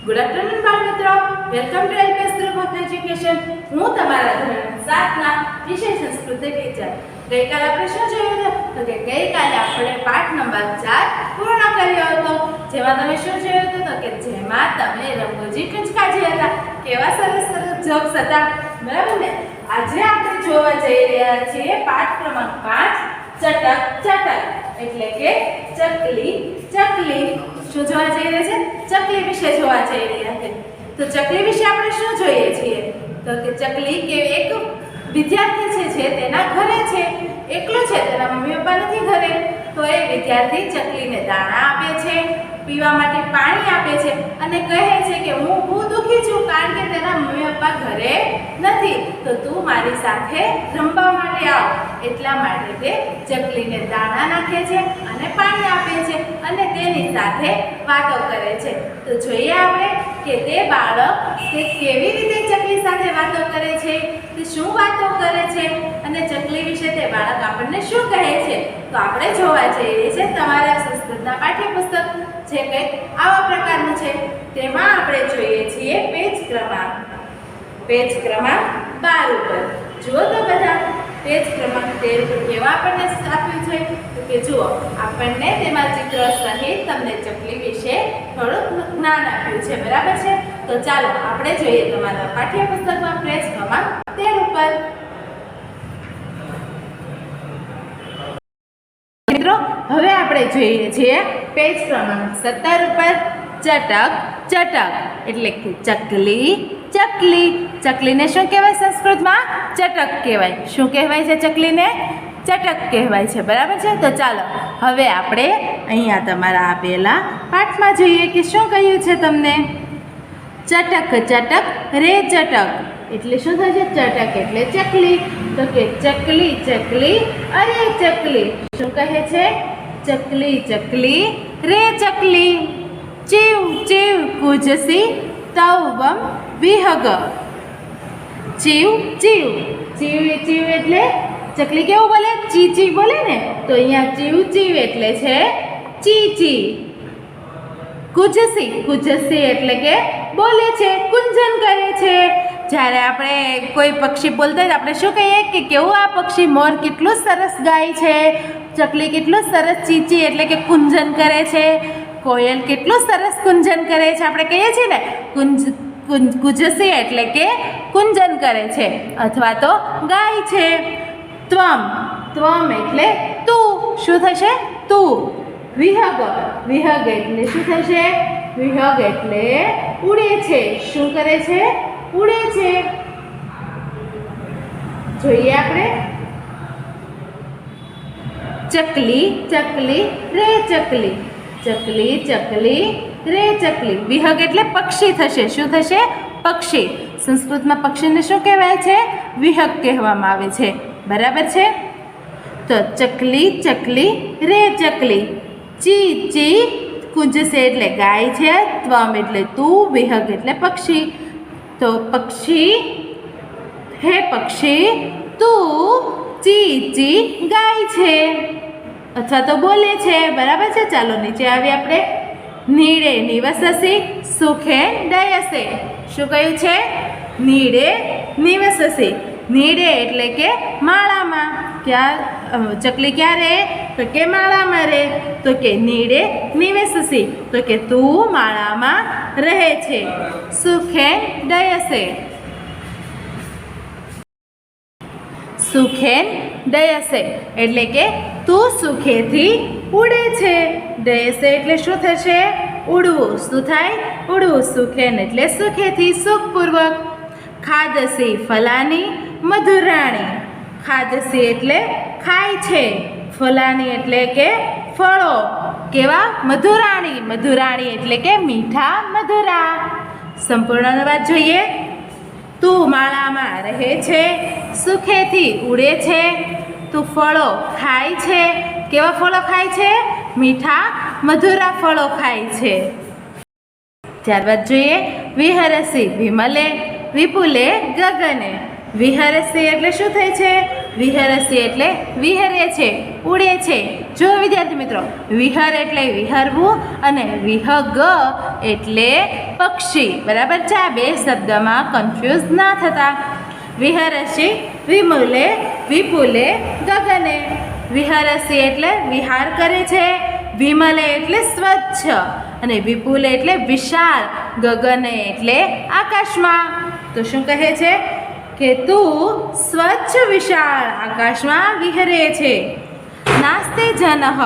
Good afternoon બાળ મિત્રો, welcome to LPS group of education. હું તમારા ધોરણ 7 ના વિષય સંસ્કૃત ટીચર. ગઈકાલે આપણે શું જોયું હતું? તો કે ગઈકાલે આપણે પાઠ નંબર 4 પૂર્ણ કર્યો હતો. જેમાં તમે શું જોયું હતું? તો કે જેમાં તમે રંગોજી ટૂચકાજી હતા. કેવા સરસ સરસ જોક્સ હતા, બરાબર ને? આજે આપણે જોવા જઈ રહ્યા છીએ પાઠ ક્રમાંક 5 ચટક ચટક એટલે કે ચકલી ચકલી. શું જોવા જઈ રહ્યા છે? ચકલી વિશે જોવા જઈ રહ્યા છે. તો ચકલી વિશે આપણે શું જોઈએ છીએ? તો કે ચકલી કે એક વિદ્યાર્થી છે તેના ઘરે છે, એકલો છે, તેના મમ્મી પપ્પા નથી ઘરે. તો એ વિદ્યાર્થી ચકલીને દાણા આપે છે, પીવા માટે પાણી આપે છે અને કહે છે કે હું બહુ દુઃખી છું કારણ કે તેના મમ્મી પપ્પા ઘરે નથી, તો તું મારી સાથે રમવા માટે આવ. એટલા માટે તે ચકલીને દાણા નાખે છે અને પાણી આપે છે અને તેની સાથે વાતો કરે છે. તો જોઈએ આપણે કે તે બાળક તે કેવી રીતે ચકલી સાથે વાતો કરે છે, તે શું વાતો કરે છે અને ચકલી વિશે તે બાળક આપણને શું કહે છે. તો આપણે જોવા જઈએ છીએ તમારા સંસ્કૃતના પાઠ્યપુસ્તક જે કંઈક આવા પ્રકારનું છે. તેમાં આપણે જોઈએ છીએ પેજ ક્રમાંક 12 ઉપર. જુઓ તો બધા પેજ ક્રમાંક 13 પર કેવા આપણને આપ્યું છે. તો કે જુઓ, આપણને તેમાં ચિત્ર સહિત તમને ચકલી વિશે થોડુંક જ્ઞાન આપ્યું છે, બરાબર છે? તો ચાલો આપણે જોઈએ તમારા પાઠ્યપુસ્તકમાં પેજ ક્રમાંક 13 ઉપર. મિત્રો, હવે આપણે જોઈએ છીએ પેજ ક્રમાંક 17 ઉપર ચટક ચટક એટલે કે ચકલી ચકલી. ચકલીને શું કહેવાય સંસ્કૃતમાં? ચટક કહેવાય. શું કહેવાય છે ચકલીને? ચટક કહેવાય છે, બરાબર છે? તો ચાલો હવે આપણે અહીંયા તમારા આપેલા પાઠમાં જોઈએ કે શું કહ્યું છે તમને. ચટક ચટક રે ચટક એટલે શું થશે? ચટક એટલે ચકલી. તો કે ચકલી ચકલી અરે ચકલી. શું કહે છે? ચકલી ચકલી રે ચકલી. ચીવ ચીવ કુજસી તવમ વિહગ. ચીવ ચીવ ચીવ ચીવ એટલે ચકલી કેવું બોલે? ચી ચી બોલે ને. તો અહીંયા ચીવ ચીવ એટલે છે ચી ચી. કુજસી કુજસી એટલે કે બોલે છે, કુંજન કરે છે. જ્યારે આપણે કોઈ પક્ષી બોલતા હોય આપણે શું કહીએ કે કેવું આ પક્ષી? મોર કેટલું સરસ ગાય છે, ચકલી કેટલું સરસ ચીચી એટલે કે કુંજન કરે છે, કોયલ કેટલું સરસ કુંજન કરે છે. આપણે કહીએ છીએ ને કુજસી એટલે કે કુંજન કરે છે અથવા તો ગાય છે. ત્વમ ત્વમ એટલે તું. શું થશે? તું. વિહગ વિહગ એટલે શું થશે? વિહગ એટલે ઉડે છે. શું કરે છે? ઉડે છે. જોઈએ આપણે ચકલી ચકલી રે ચકલી. ચકલી ચકલી રે ચકલી. વિહગ એટલે પક્ષી થશે. શું થશે? પક્ષી. સંસ્કૃતમાં પક્ષીને શું કહેવાય છે? વિહગ કહેવામાં આવે છે, બરાબર છે? તો ચકલી ચકલી રે ચકલી. ચી ચી કુંજસે એટલે ગાય છે, ત્વમ એટલે તું, વિહગ એટલે પક્ષી. તો પક્ષી હે પક્ષી તું ચી ચી ગાય છે અથવા તો બોલે છે, બરાબર છે? ચાલો નીચે આવી આપણે. નીડે નિવસસી સુખે ડયસે. શું કહ્યું છે? નીડે નિવસસી. નીડે એટલે કે માળામાં. ક્યાં ચકલી ક્યાં રહે? તો કે માળામાં રહે. તો કે નીડે નિવસસી તો કે તું માળામાં રહે છે. સુખે ડયસે. સુખેન ડયસે એટલે કે તું સુખેથી ઉડે છે. ડયસે એટલે શું થશે? ઉડવું. શું થાય? ઉડવું. સુખેન એટલે સુખેથી, સુખપૂર્વક. ખાદસી ફલાની મધુરાણી. ખાદસી એટલે ખાય છે, ફલાની એટલે કે ફળો. કેવા? મધુરાણી. મધુરાણી એટલે કે મીઠા મધુરા. સંપૂર્ણ વાત જોઈએ. તું માળામાં રહે છે, સુખેથી ઉડે છે, તું ફળો ખાય છે. કેવા ફળો ખાય છે? મીઠા મધુરા ફળો ખાય છે. ત્યારબાદ જોઈએ વિહરસી વિમલે વિપુલે ગગને. વિહરસી એટલે શું થાય છે? વિહરસી એટલે વિહરે છે, ઉડે છે. જો વિદ્યાર્થી મિત્રો, વિહર એટલે વિહરવું અને વિહગ એટલે પક્ષી. બરાબર છે? આ બે શબ્દમાં કન્ફ્યુઝ ના થતા. વિહરસી વિમુલે વિપુલે ગગને. વિહરસી એટલે વિહાર કરે છે, વિમલે એટલે સ્વચ્છ અને વિપુલ એટલે વિશાળ, ગગને એટલે આકાશમાં. તો શું કહે છે કે તું સ્વચ્છ વિશાળ આકાશમાં વિહરે છે. નાસ્તે જનઃ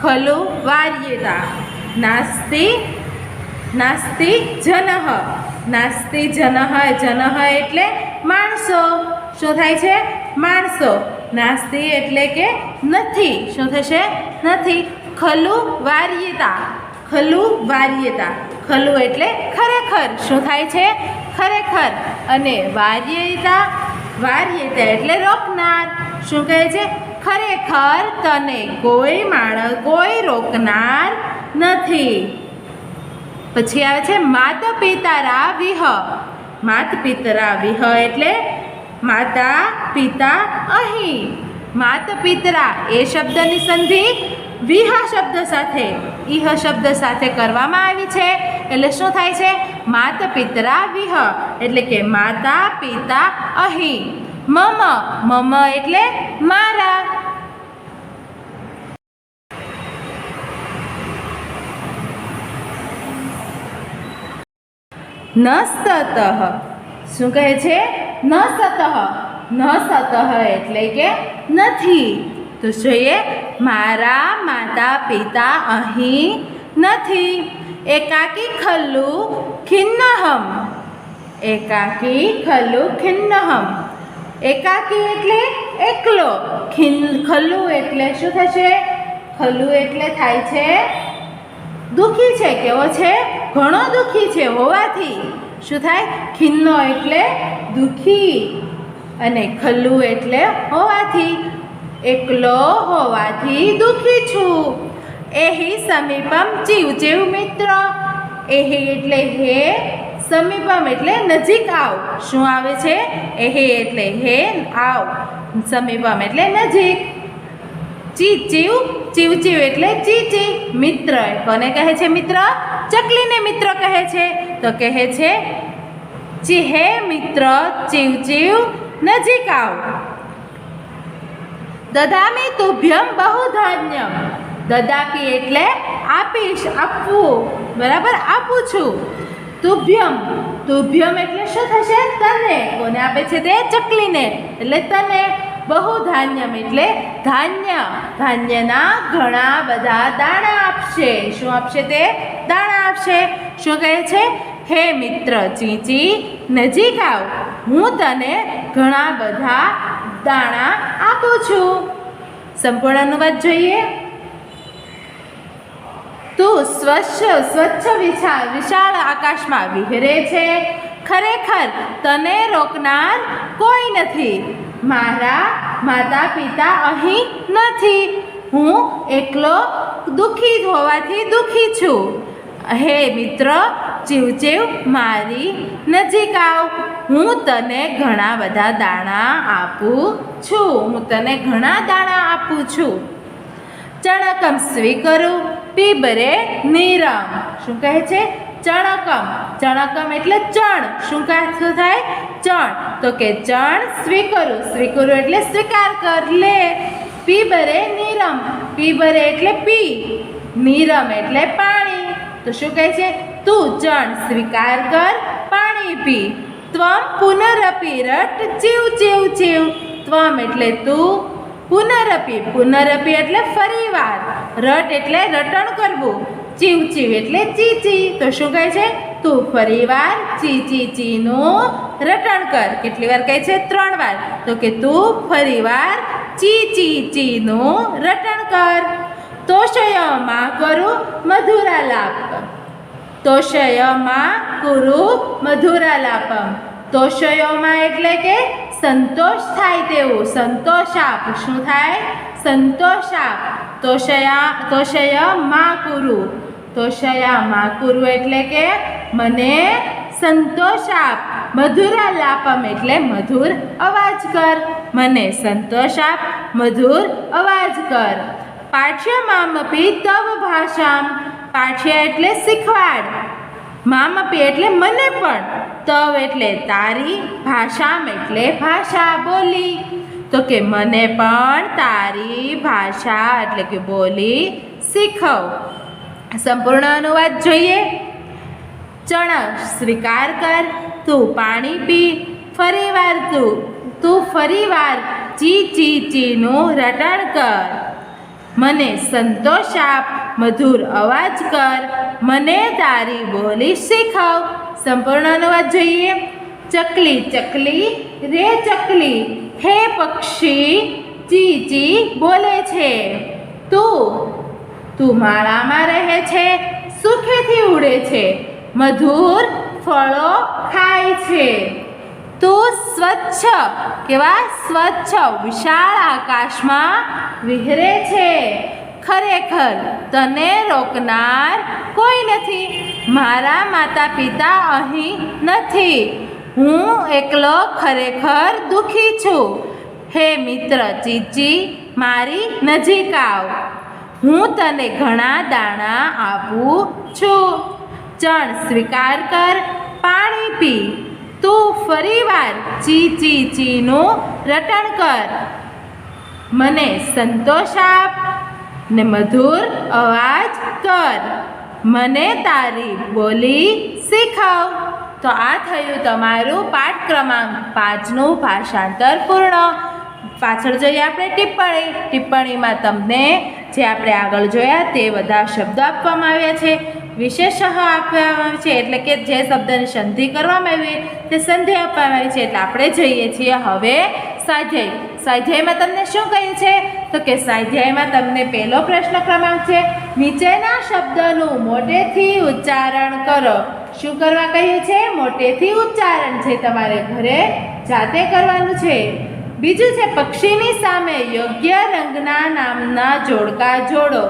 ખલુ વાર્યેતા. નાસ્તિ જનઃ. નાસ્તિ જનઃ. જનઃ એટલે માણસો. શું થાય છે? માણસો. નાસ્તિ એટલે કે નથી. શું થશે? નથી. ખલુ વાર્યેતા. ખલુ વાર્યેતા. ખલુ એટલે ખરેખર. શું થાય છે? ખરેખર. અને વાર્યેતા. વાર્યેતા એટલે રોકનાર. શું કહે છે? ખરેખર તને કોઈ માણસ કોઈ રોકનાર નથી. પછી આવે છે માત પિતારા વિહ. માત પિતરા વિહ એટલે માતા પિતા અહીં. માત પિતરા એ શબ્દની સંધિ વિહ શબ્દ સાથે ઇહ શબ્દ સાથે કરવામાં આવી છે. એટલે શું થાય છે? માત પિતરા વિહ એટલે કે માતા પિતા અહીં. મમ એટલે મારા. ન સતઃ. શું કહે છે? ન સતઃ. ન સતઃ એટલે કે નથી. તો જોઈએ, મારા માતા પિતા અહીં નથી. એકાકી ખલ્લુ ખિન્નહમ. એકાકી ખલ્લુ ખિન્નહમ. એકાકી એટલે એકલો. ખલ્લુ એટલે શું થશે? ખલ્લુ એટલે થાય છે દુઃખી છે. કેવો છે? ઘણો દુઃખી છે હોવાથી. શું થાય? ખિન્નો એટલે દુઃખી અને ખલ્લુ એટલે હોવાથી. એકલો હોવાથી દુઃખી છું. એહી સમીપમ ચીવ ચીવ મિત્ર. એહી એટલે હે, સમીપમ એટલે નજીક આવ. શું આવે છે? એહી એટલે હે, આવ. સમીપમ એટલે નજીક. ચી ચીવ. ચીવ ચીવ એટલે ચીચી. મિત્ર કોને કહે છે? મિત્ર. ચકલીને મિત્ર કહે છે. તો કહે છે હે મિત્ર ચીવ ચીવ નજીક આવ. દદામી તુભ્યમ બહુ ધાન્યમ. દદાપી એટલે આપીશ, આપવું. બરાબર? આપું છું. તુભ્યમ. તુભ્યમ એટલે શું થશે? તને. કોને આપે છે? તે ચકલીને. એટલે તને. બહુ ધાન્યમ એટલે ધાન્ય. ધાન્યના ઘણા બધા દાણા આપશે. શું આપશે? તે દાણા આપશે. શું કહે છે? હે મિત્ર ચીચી નજીક આવ, હું તને ઘણા બધા દાણા આપું છું. સંપૂર્ણ અનુવાદ જોઈએ. તું સ્વચ્છ વિશાળ આકાશમાં વિહરે છે. ખરેખર તને રોકનાર કોઈ નથી. મારા માતા પિતા અહીં નથી. હું એકલો દુઃખી હોવાથી દુઃખી છું. હે મિત્ર ચીવચીવ મારી નજીક આવ, હું તને ઘણા બધા દાણા આપું છું. હું તને ઘણા દાણા આપું છું. ચણકમ સ્વીકરું પીબરે નીરમ. શું કહે છે? ચણકમ. ચણકમ એટલે ચણ. શું થાય? ચણ. તો કે ચણ સ્વીકરું. સ્વીકરું એટલે સ્વીકાર કર, લે. પીબરે નીરમ. પીબરે એટલે પી. નીરમ એટલે પાણી. તો શું કહે છે? તું ચણ સ્વીકાર કર, પાણી પી. ત્વમ પુનરપી રટ ચીવ ચીવ ચીવ. ત્વમ એટલે તું. પુનરપી. પુનરપી એટલે ફરીવાર. રટ એટલે રટણ કરવું. ચીવ ચીવ એટલે ચીચી. તો શું કહે છે? તું ફરીવાર ચીચી ચીનું રટણ કર. કેટલી વાર કહે છે? 3 વાર. તો કે તું ફરીવાર ચીચી ચીનું રટણ કર. તોષયમાં કરું મધુરાલાપ. તોષયમાં કુરુ મધુરાલાપમ. તોષયોમાં એટલે કે સંતોષ થાય તેવું. સંતોષ આપ. શું થાય? સંતોષ આપ. તોષયા માં કુરુ. તોષયા માં કુરુ એટલે કે મને સંતોષ આપ. મધુરાલાપમ એટલે મધુર અવાજ કર. મને સંતોષ આપ, મધુર અવાજ કર. પાઠ્ય મામપી તવ ભાષામ. પાઠ્ય એટલે શીખવાડ, મામપી એટલે મને પણ, તવ એટલે તારી, ભાષામ એટલે ભાષા બોલી. તો કે મને પણ તારી ભાષા એટલે કે બોલી શીખવ. સંપૂર્ણ અનુવાદ જોઈએ. ચણ સ્વીકાર કર. તું પાણી પી. ફરીવાર તું ફરીવાર ચી ચી ચીનું રટણ કર. મને સંતોષ આપ, મધુર અવાજ કર. મને તારી બોલી શીખવ. સંપૂર્ણ અનુવાદ જોઈએ. ચકલી ચકલી રે ચકલી, હે પક્ષી ચી ચી બોલે છે. તું માળામાં રહે છે, સુખેથી ઉડે છે, મધુર ફળો ખાય છે. તું સ્વચ્છ, કેવા સ્વચ્છ વિશાળ આકાશમાં વિહરે છે. ખરેખર તને રોકનાર કોઈ નથી. મારા માતા પિતા અહીં નથી. હું એકલો ખરેખર દુઃખી છું. હે મિત્ર ચીચી, મારી નજીક આવ. હું તને ઘણા દાણા આપું છું. ચણ સ્વીકાર કર. પાણી પી. તું ફરીવાર ચી ચી ચીનું રટણ કર. મને સંતોષ આપ ને મધુર અવાજ કર. મને તારી બોલી શીખવ. તો આ થયું તમારું પાઠ ક્રમાંક 5નું ભાષાંતર પૂર્ણ. પાછળ જોઈએ આપણે ટિપ્પણીમાં તમને જે આપણે આગળ જોયા તે બધા શબ્દો આપવામાં આવ્યા છે. વિશેષ આપવામાં આવે છે એટલે કે જે શબ્દની સંધિ કરવામાં આવી તે સંધિ આપવામાં આવી છે. એટલે આપણે જઈએ છીએ હવે સ્વાધ્યાય. સ્વાધ્યાયમાં તમને શું કહ્યું છે? તો કે સ્વાધ્યાયમાં તમને પહેલો પ્રશ્ન ક્રમાંક છે, નીચેના શબ્દનું મોટેથી ઉચ્ચારણ કરો. શું કરવા કહ્યું છે? મોટેથી ઉચ્ચારણ છે, તમારે ઘરે જાતે કરવાનું છે. બીજું છે પક્ષીની સામે યોગ્ય રંગના નામના જોડકા જોડો.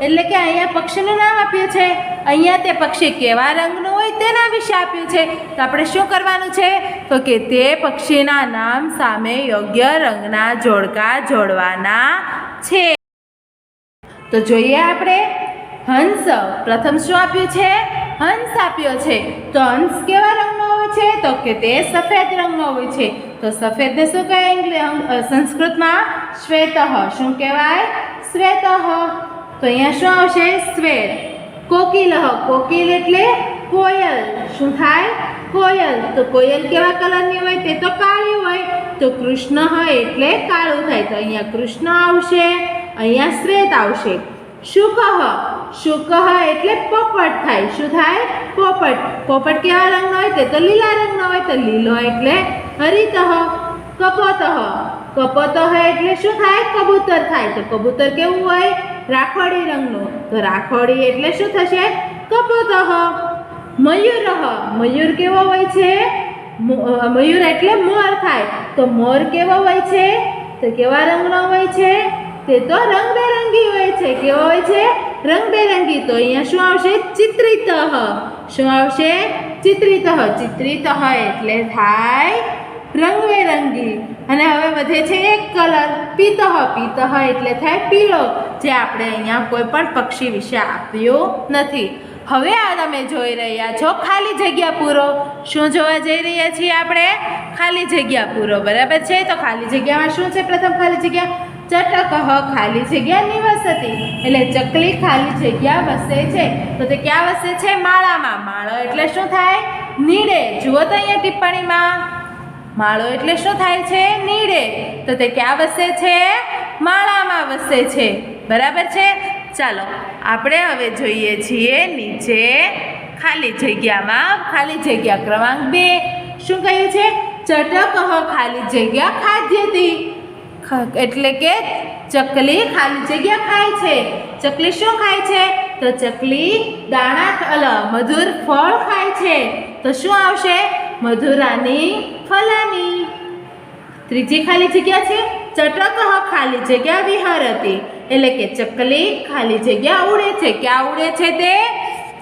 એટલે કે અહીંયા પક્ષીનું નામ આપ્યું છે, અહીંયા તે પક્ષી કેવા રંગનું હોય તેના વિશે આપ્યું છે. તો આપણે શું કરવાનું છે? તો કે તે પક્ષીના નામ સામે યોગ્ય રંગના જોડકા જોડવાના છે. તો જોઈએ આપણે હંસ. પ્રથમ શું આપ્યું છે? હંસ આપ્યો છે. તો હંસ કેવા રંગનો હોય છે? તો કે તે સફેદ રંગનો હોય છે. તો સફેદને શું કહેવાય સંસ્કૃતમાં? શ્વેતઃ. શું કહેવાય? શ્વેતઃ. તો અહીંયા શું આવશે? શ્વેત. કોકિલઃ. કોકિલ એટલે કોયલ. શું થાય? કોયલ. તો કોયલ કેવા કલરની હોય? તે તો કાળી હોય. તો કૃષ્ણ એટલે કાળું થાય. તો અહીંયા કૃષ્ણ આવશે, અહીંયા શ્વેત આવશે. શુકઃ. શુકઃ એટલે પોપટ થાય. શું થાય? પોપટ. પોપટ કેવા રંગનો હોય? તે તો લીલા રંગનો હોય. તો લીલો એટલે હરિતઃ. કપોતઃ. કપોતઃ એટલે શું થાય? કબૂતર થાય. તો કબૂતર કેવું હોય? રાખોડી રંગનું. તો રાખોડી એટલે શું થશે? કપોતઃ. મયુરઃ. મયુર કેવો હોય છે? મયુર એટલે મોર થાય. તો મોર કેવો હોય છે? તો કેવા રંગનો હોય છે? તે તો રંગબેરંગી હોય છે. કેવો હોય છે? રંગબેરંગી. તો અહીંયા શું આવશે? ચિત્રિતઃ. શું આવશે? ચિત્રિતઃ. ચિત્રિતઃ એટલે થાય રંગબેરંગી. અને હવે વધે છે એક કલર, પીતઃ. પીતઃ એટલે થાય પીળો, જે આપણે અહીંયા કોઈ પણ પક્ષી વિશે આપ્યું નથી. હવે આ તમે જોઈ રહ્યા છો ખાલી જગ્યા પૂરો. શું જોવા જઈ રહ્યા છીએ આપણે? ખાલી જગ્યા પૂરો. બરાબર છે? તો ખાલી જગ્યામાં શું છે? પ્રથમ ખાલી જગ્યા ચટકઃ. ખાલી જગ્યા નિવસતિ. એટલે ચકલી ખાલી જગ્યા વસે છે. તો તે ક્યાં વસે છે? માળામાં. માળો એટલે શું થાય? નીડે. જુઓ તો અહીંયા ટિપ્પણીમાં, માળો એટલે શું થાય છે? નીડે. તો તે ક્યાં વસે છે? માળામાં વસે છે. બરાબર છે? ચાલો આપણે હવે જોઈએ છીએ નીચે ખાલી જગ્યામાં. ખાલી જગ્યા ક્રમાંક 2. શું કહ્યું છે? ચટકઃ ખાલી જગ્યા ખાદ્યતી. એટલે કે ચકલી ખાલી જગ્યા ખાય છે. ચકલી શું ખાય છે? તો ચકલી દાણા મધુર ફળ ખાય છે. તો શું આવશે? મધુરાની ફલાની. ત્રીજી ખાલી જગ્યા છે ચટકઃ ખાલી જગ્યા વિહરતી. એટલે કે ચકલી ખાલી જગ્યા ઉડે છે. ક્યાં ઉડે છે? તે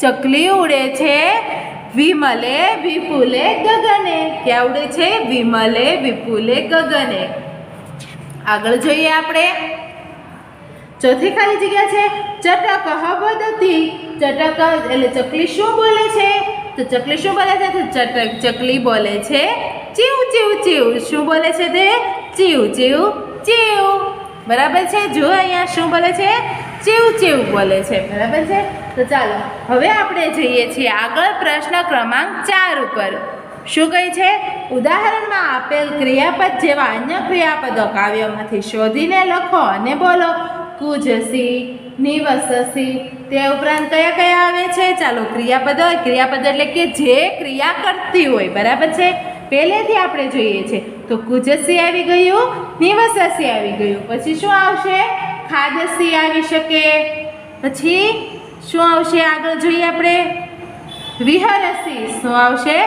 ચકલી ઉડે છે વિમલે વિપુલે ગગને. કેવડે છે? વિમલે વિપુલે ગગને. આગળ જોઈએ આપણે. ચોથી ખાલી જગ્યા છે ચટક વદતી. ચટક એટલે ચકલી શું બોલે છે? તો ચકલી શું બોલે છે? તો ચકલી બોલે છે ચીવ ચીવ ચીવ. શું બોલે છે તે? ચીવ ચીવ ચીવ. બરાબર છે. જો અહીંયા શું બોલે છે? ચીવ ચીવ બોલે છે. બરાબર છે. તો ચાલો હવે આપણે જઈએ છીએ આગળ પ્રશ્ન ક્રમાંક 4 ઉપર. શું કહે છે? ઉદાહરણમાં આપેલ ક્રિયાપદ જેવા અન્ય ક્રિયાપદો કાવ્યમાંથી શોધીને લખો અને બોલો. કુજસી, નિવસસી, તે ઉપરાંત કયા કયા આવે છે? ચાલો ક્રિયાપદો. ક્રિયાપદ એટલે કે જે ક્રિયા કરતી હોય. બરાબર છે. પહેલેથી આપણે જોઈએ છે તો કુજસી આવી ગયું, નિવસસી આવી ગયું. પછી શું આવશે? ખાદસી આવી શકે. પછી શું આવશે? આગળ જોઈએ આપણે. વિહરસી. શું આવશે?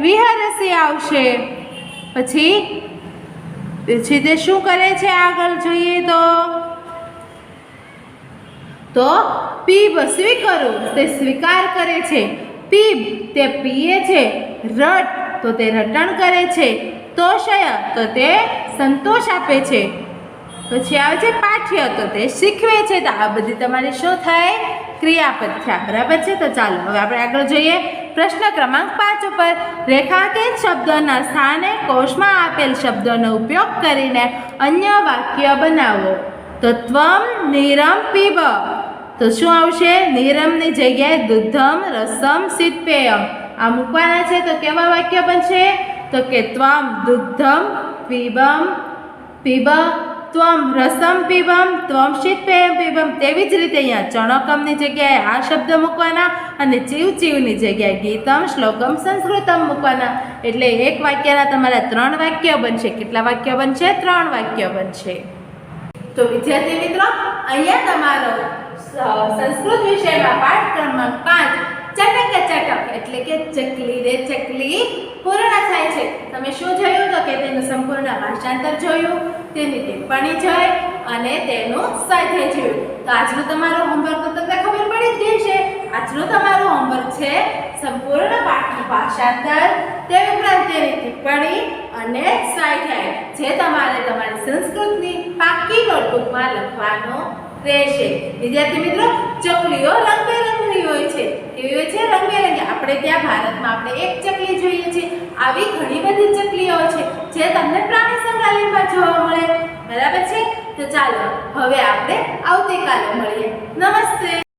વિહરસી આવશે. પછી તે શું કરે છે? આગળ જોઈએ તો પીબ સ્વીકારો, તે સ્વીકાર કરે છે. પીબ તે પીએ છે. રટ તો તે રટણ કરે છે. તોષય તો તે સંતોષ આપે છે. પછી આવે છે પાઠ્ય તો તે શીખવે છે. તો આ બધી તમારી શું થાય? ક્રિયાપદ થયા. બરાબર છે. તો ચાલો હવે આપણે આગળ જોઈએ પ્રશ્ન ક્રમાંક 5 ઉપર. રેખાંકિત શબ્દોના સ્થાને કોષમાં આપેલ શબ્દોનો ઉપયોગ કરીને અન્ય વાક્ય બનાવો. તો ત્વમ નીરમ પીબ. તો શું આવશે? નીરમની જગ્યાએ દુગ્ધમ રસમ શીતપેયમ આ મૂકવાના છે. તો કેવા વાક્ય બનશે? તો કે ત્વમ દુગ્ધમ પીબમ પીબ, ત્વમ રસમ પીબમ, ત્વમ શીતપેયમ પીબમ. તેવી જ રીતે અહીંયા ચણકમની જગ્યાએ આ શબ્દ મૂકવાના અને ચીવ ચીવની જગ્યાએ ગીતમ શ્લોકમ સંસ્કૃતમ મૂકવાના. એટલે એક વાક્યના તમારા 3 વાક્ય બનશે. કેટલા વાક્ય બનશે? 3 વાક્ય બનશે. તો વિદ્યાર્થી મિત્રો, અહીંયા તમારો સંસ્કૃત વિષયમાં પાઠ ક્રમાંક 5 ચટક ચટક એટલે કે ચકલી રે ચકલી પૂર્ણ થાય છે. તમે શું જોયું? તો કે તેનું સંપૂર્ણ ભાષાંતર જોયું, તેની ટિપ્પણી જોઈ અને તેનું સ્વાધ્યાય જોયું. તો આજનું તમારું હોમવર્ક તો તમને ખબર પડી જ ગઈ છે. આજનું તમારું હોમવર્ક છે સંપૂર્ણ પાઠનું ભાષાંતર, તે ઉપરાંત તેની ટિપ્પણી અને સ્વાધ્યાય, જે તમારે તમારી સંસ્કૃતની પાકી નોટબુકમાં લખવાનું રહેશે. વિદ્યાર્થી મિત્રો, ચકલીઓ રંગબેરંગી હોય છે. કેવી હોય છે? રંગબેરંગી. આપણે ત્યાં ભારતમાં આપણે એક ચકલી જોઈએ છીએ. આવી ઘણી બધી ચકલીઓ છે જે તમને પ્રાણી સંગ્રહાલયમાં જોવા મળે. બરાબર છે. તો ચાલો હવે આપણે આવતીકાલે મળીએ. નમસ્તે.